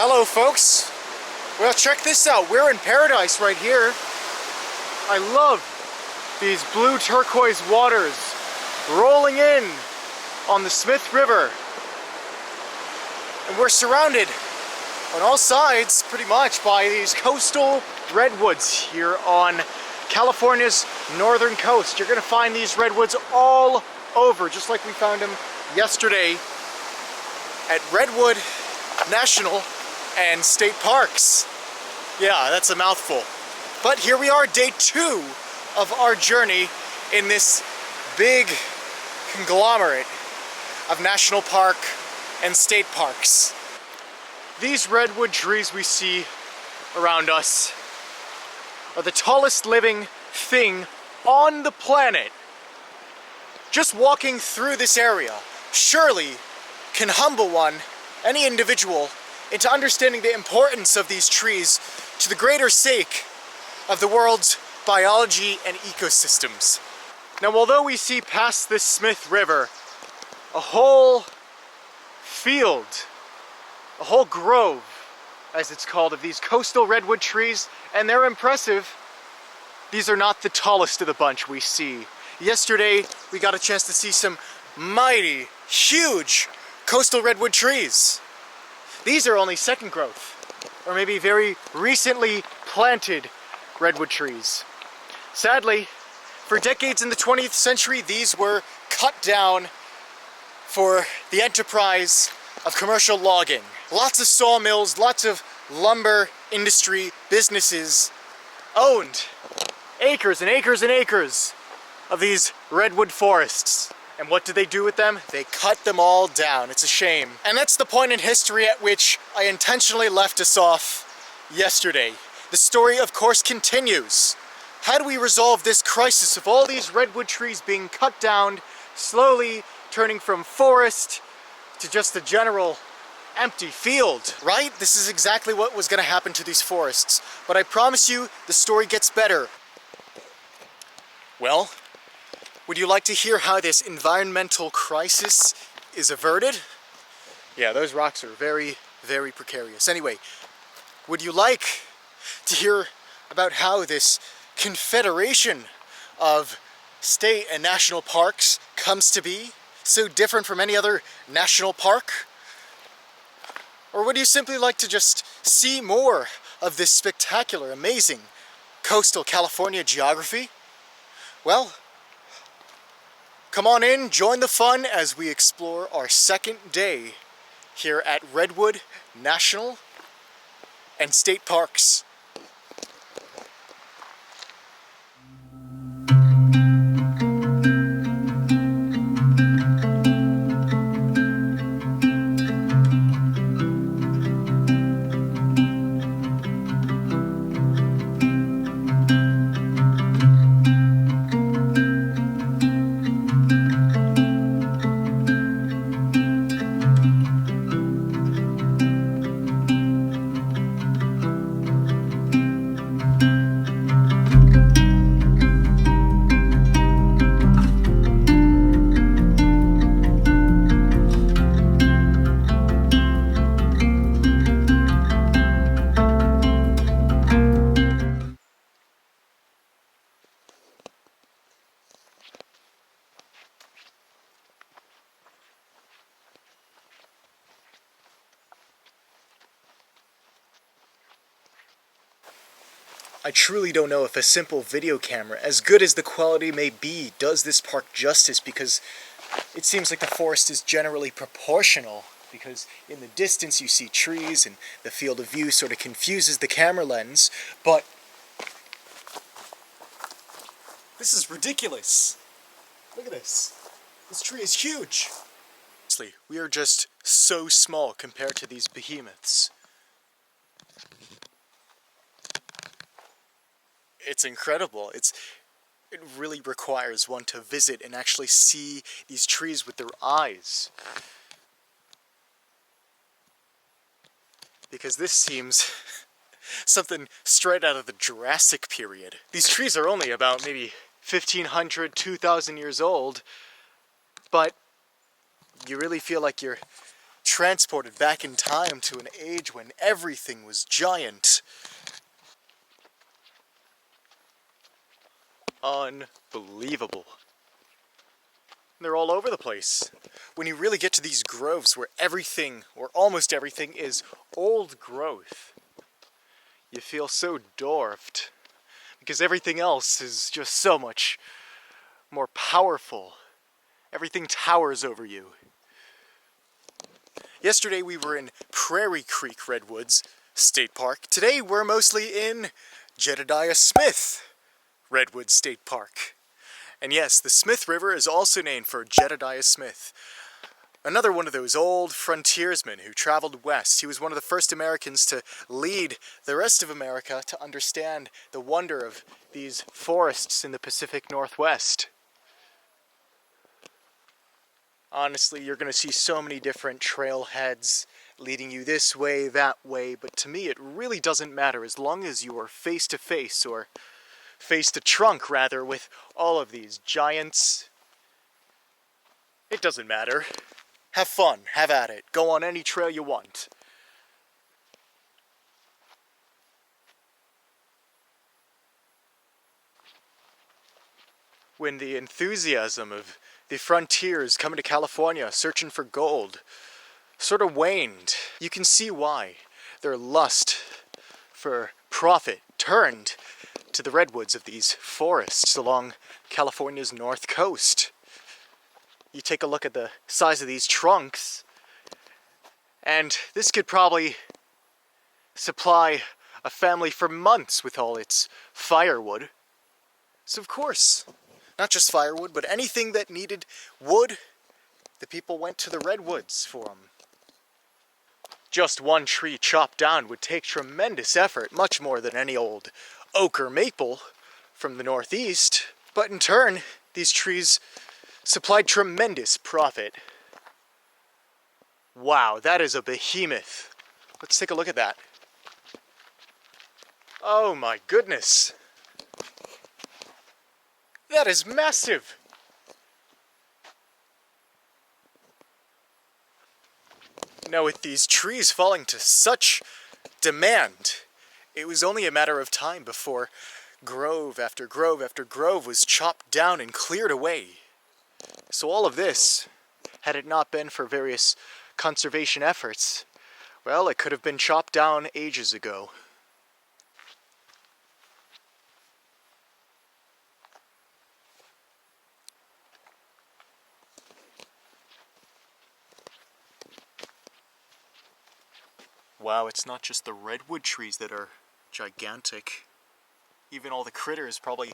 Hello folks, well check this out, we're in paradise right here. I love these blue turquoise waters rolling in on the Smith River. And we're surrounded on all sides pretty much by these coastal redwoods here on California's northern coast. You're gonna find these redwoods all over, just like we found them yesterday at Redwood National and State Parks. Yeah, that's a mouthful. But here we are, day 2 of our journey in this big conglomerate of national park and state parks. These redwood trees we see around us are the tallest living thing on the planet. Just walking through this area surely can humble any individual, into understanding the importance of these trees to the greater sake of the world's biology and ecosystems. Now, although we see past this Smith River a whole field, a whole grove, as it's called, of these coastal redwood trees, and they're impressive, these are not the tallest of the bunch we see. Yesterday, we got a chance to see some mighty, huge coastal redwood trees. These are only second growth, or maybe very recently planted redwood trees. Sadly, for decades in the 20th century, these were cut down for the enterprise of commercial logging. Lots of sawmills, lots of lumber industry businesses owned acres and acres and acres of these redwood forests. And what did they do with them? They cut them all down. It's a shame. And that's the point in history at which I intentionally left us off yesterday. The story, of course, continues. How do we resolve this crisis of all these redwood trees being cut down, slowly turning from forest to just a general empty field, right? This is exactly what was going to happen to these forests. But I promise you, the story gets better. Well, would you like to hear how this environmental crisis is averted? Yeah, those rocks are very, very precarious. Anyway, would you like to hear about how this confederation of state and national parks comes to be? So different from any other national park? Or would you simply like to just see more of this spectacular, amazing coastal California geography? Well, come on in, join the fun as we explore our second day here at Redwood National and State Parks. I truly don't know if a simple video camera, as good as the quality may be, does this park justice, because it seems like the forest is generally proportional, because in the distance you see trees and the field of view sort of confuses the camera lens, but this is ridiculous. Look at this. This tree is huge. Honestly, we are just so small compared to these behemoths. It's incredible. It really requires one to visit and actually see these trees with their eyes. Because this seems something straight out of the Jurassic period. These trees are only about maybe 1,500, 2,000 years old, but you really feel like you're transported back in time to an age when everything was giant. Unbelievable. They're all over the place. When you really get to these groves where everything, or almost everything, is old growth, you feel so dwarfed, because everything else is just so much more powerful. Everything towers over you. Yesterday we were in Prairie Creek Redwoods State Park. Today we're mostly in Jedediah Smith Redwood State Park. And yes, the Smith River is also named for Jedediah Smith, another one of those old frontiersmen who traveled west. He was one of the first Americans to lead the rest of America to understand the wonder of these forests in the Pacific Northwest. Honestly, you're going to see so many different trailheads leading you this way, that way, but to me it really doesn't matter as long as you are face to face, or face to trunk rather, with all of these giants. It doesn't matter. Have fun, have at it, go on any trail you want. When the enthusiasm of the frontiers coming to California searching for gold sort of waned, you can see why. Their lust for profit turned to the redwoods of these forests along California's north coast. You take a look at the size of these trunks, and this could probably supply a family for months with all its firewood. So of course, not just firewood, but anything that needed wood, the people went to the redwoods for them. Just one tree chopped down would take tremendous effort, much more than any old oak or maple from the northeast, but in turn, these trees supplied tremendous profit. Wow, that is a behemoth. Let's take a look at that. Oh my goodness. That is massive. Now, with these trees falling to such demand, it was only a matter of time before grove after grove after grove was chopped down and cleared away. So all of this, had it not been for various conservation efforts, well, it could have been chopped down ages ago. Wow, it's not just the redwood trees that are gigantic. Even all the critters probably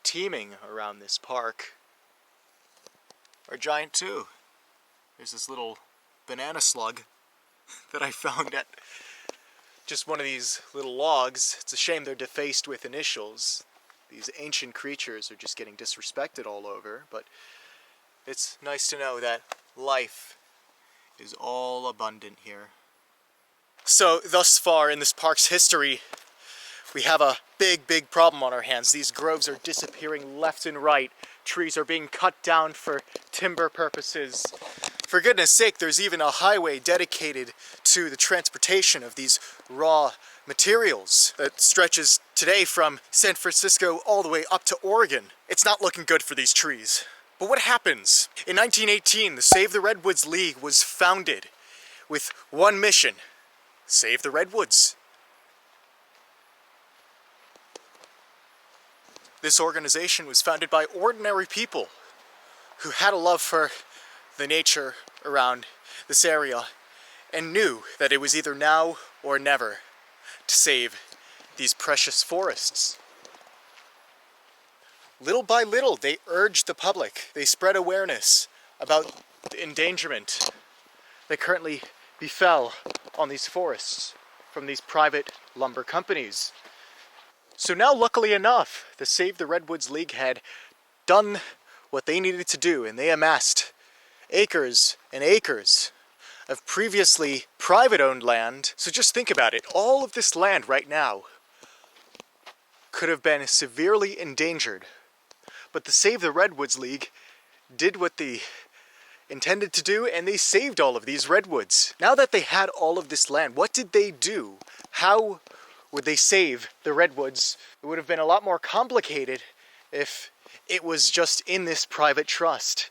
teeming around this park are giant too. There's this little banana slug that I found at just one of these little logs. It's a shame they're defaced with initials. These ancient creatures are just getting disrespected all over, but it's nice to know that life is all abundant here. So, thus far in this park's history, we have a big problem on our hands. These groves are disappearing left and right. Trees are being cut down for timber purposes. For goodness sake, there's even a highway dedicated to the transportation of these raw materials that stretches today from San Francisco all the way up to Oregon. It's not looking good for these trees. But what happens? In 1918, the Save the Redwoods League was founded with one mission: save the redwoods. This organization was founded by ordinary people who had a love for the nature around this area and knew that it was either now or never to save these precious forests. Little by little, they urged the public. They spread awareness about the endangerment that currently befell on these forests from these private lumber companies. So now, luckily enough, the Save the Redwoods League had done what they needed to do, and they amassed acres and acres of previously private-owned land. So just think about it. All of this land right now could have been severely endangered, but the Save the Redwoods League did what the intended to do, and they saved all of these redwoods. Now that they had all of this land, what did they do? How would they save the redwoods? It would have been a lot more complicated if it was just in this private trust.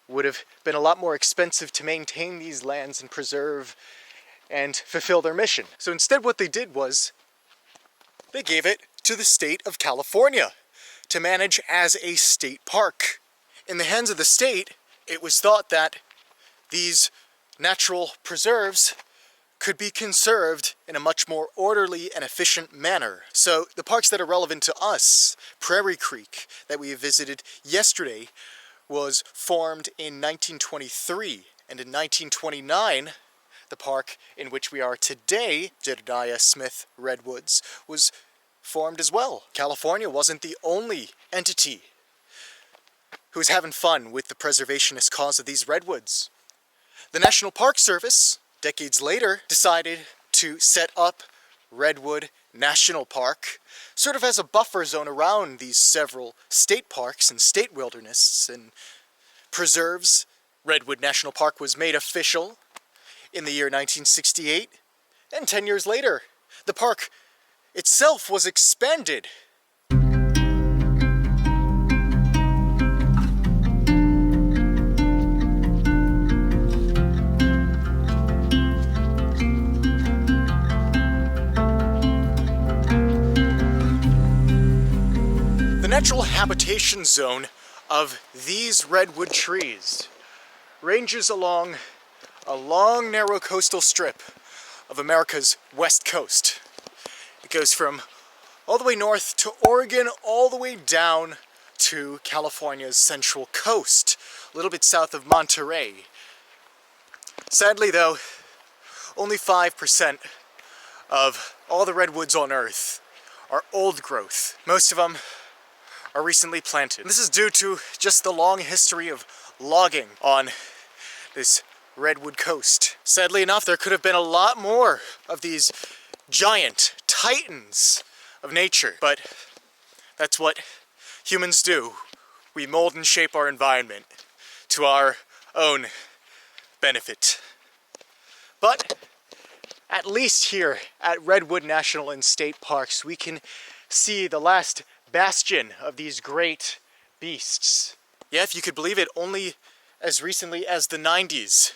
It would have been a lot more expensive to maintain these lands and preserve and fulfill their mission. So instead what they did was they gave it to the state of California to manage as a state park. In the hands of the state, it was thought that these natural preserves could be conserved in a much more orderly and efficient manner. So the parks that are relevant to us, Prairie Creek, that we visited yesterday, was formed in 1923, and in 1929, the park in which we are today, Jedediah Smith Redwoods, was formed as well. California wasn't the only entity who was having fun with the preservationist cause of these redwoods. The National Park Service, decades later, decided to set up Redwood National Park, sort of as a buffer zone around these several state parks and state wildernesses and preserves. Redwood National Park was made official in the year 1968, and 10 years later, the park itself was expanded. The natural habitation zone of these redwood trees ranges along a long, narrow coastal strip of America's west coast. It goes from all the way north to Oregon, all the way down to California's central coast, a little bit south of Monterey. Sadly though, only 5% of all the redwoods on Earth are old growth. Most of them are recently planted. This is due to just the long history of logging on this Redwood Coast. Sadly enough, there could have been a lot more of these giant titans of nature, but that's what humans do. We mold and shape our environment to our own benefit. But at least here at Redwood National and State Parks, we can see the last bastion of these great beasts. Yeah, if you could believe it, only as recently as the 90s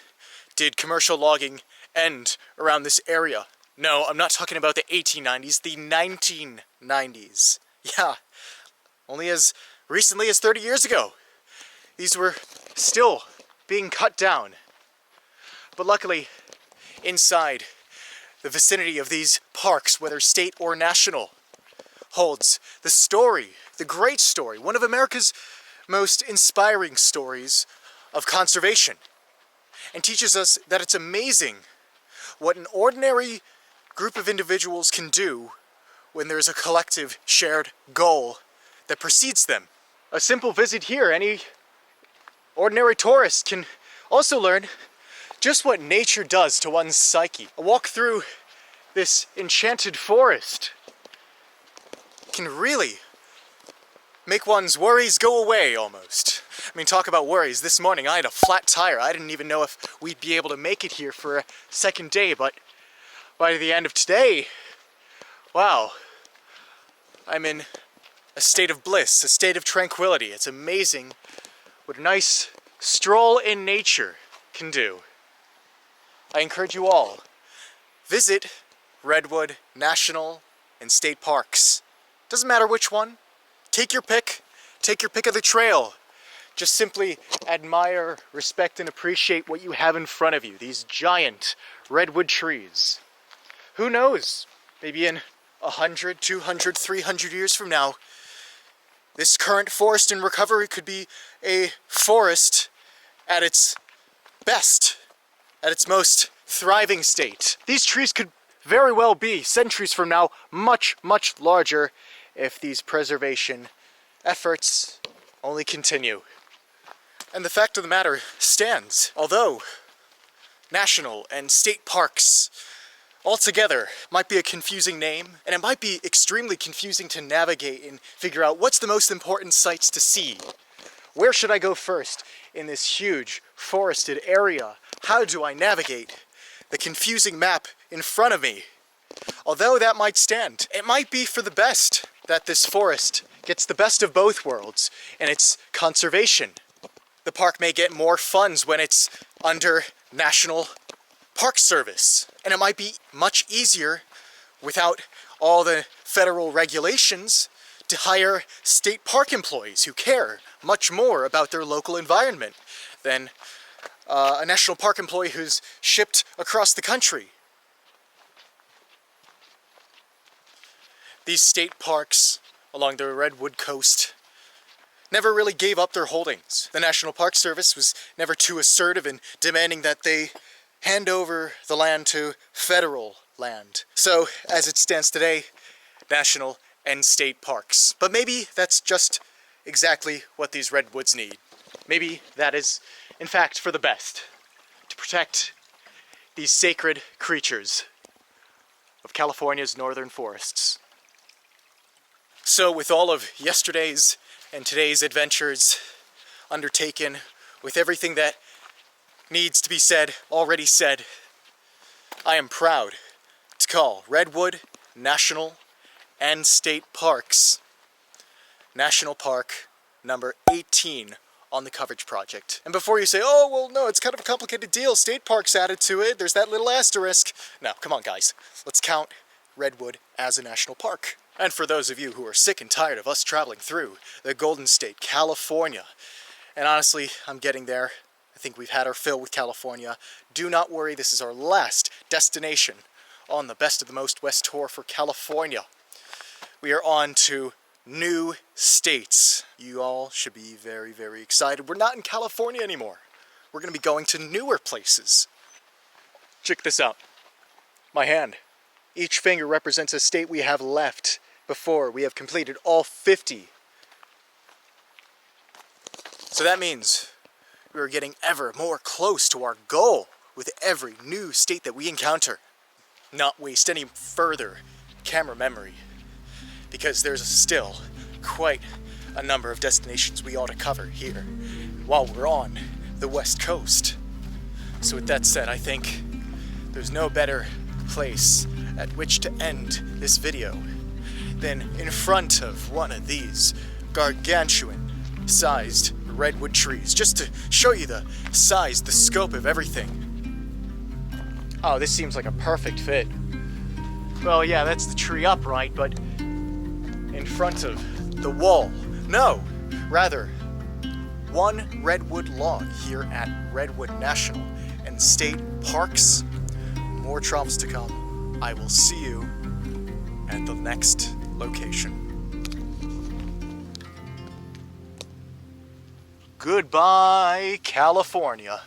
did commercial logging end around this area. No, I'm not talking about the 1890s, the 1990s. Yeah, only as recently as 30 years ago. These were still being cut down. But luckily, inside the vicinity of these parks, whether state or national, holds the story, the great story, one of America's most inspiring stories of conservation, and teaches us that it's amazing what an ordinary group of individuals can do when there's a collective shared goal that precedes them. A simple visit here, any ordinary tourist can also learn just what nature does to one's psyche. A walk through this enchanted forest can really make one's worries go away almost. I mean, talk about worries. This morning I had a flat tire. I didn't even know if we'd be able to make it here for a second day, but by the end of today, wow, I'm in a state of bliss, a state of tranquility. It's amazing what a nice stroll in nature can do. I encourage you all, visit Redwood National and State Parks. Doesn't matter which one. Take your pick of the trail. Just simply admire, respect, and appreciate what you have in front of you, these giant redwood trees. Who knows, maybe in 100, 200, 300 years from now, this current forest in recovery could be a forest at its best, at its most thriving state. These trees could very well be, centuries from now, much, much larger if these preservation efforts only continue. And the fact of the matter stands. Although national and state parks altogether might be a confusing name, and it might be extremely confusing to navigate and figure out what's the most important sites to see. Where should I go first in this huge forested area. How do I navigate the confusing map in front of me? Although that might stand, it might be for the best that this forest gets the best of both worlds and its conservation. The park may get more funds when it's under National Park Service, and it might be much easier without all the federal regulations to hire state park employees who care much more about their local environment than a national park employee who's shipped across the country. These state parks along the Redwood Coast never really gave up their holdings. The National Park Service was never too assertive in demanding that they hand over the land to federal land. So, as it stands today, national and state parks. But maybe that's just exactly what these redwoods need. Maybe that is, in fact, for the best, to protect these sacred creatures of California's northern forests. So with all of yesterday's and today's adventures undertaken, with everything that needs to be said already said, I am proud to call Redwood National and State Parks National Park number 18 on the coverage project. And before you say, oh, well, no, it's kind of a complicated deal, state parks added to it, there's that little asterisk. No, come on, guys. Let's count Redwood as a national park. And for those of you who are sick and tired of us traveling through the Golden State, California, and honestly, I'm getting there. I think we've had our fill with California. Do not worry, this is our last destination on the Best of the Most West tour for California. We are on to new states. You all should be very, very excited. We're not in California anymore. We're going to be going to newer places. Check this out. My hand. Each finger represents a state we have left before we have completed all 50. So that means we are getting ever more close to our goal with every new state that we encounter. Not waste any further camera memory, because there's still quite a number of destinations we ought to cover here while we're on the West Coast. So with that said, I think there's no better place at which to end this video than in front of one of these gargantuan sized redwood trees, just to show you the size, the scope of everything. Oh, this seems like a perfect fit. Well, yeah, that's the tree upright, but in front of the wall. No, rather, one redwood log here at Redwood National and State Parks. More travels to come. I will see you at the next location. Goodbye, California.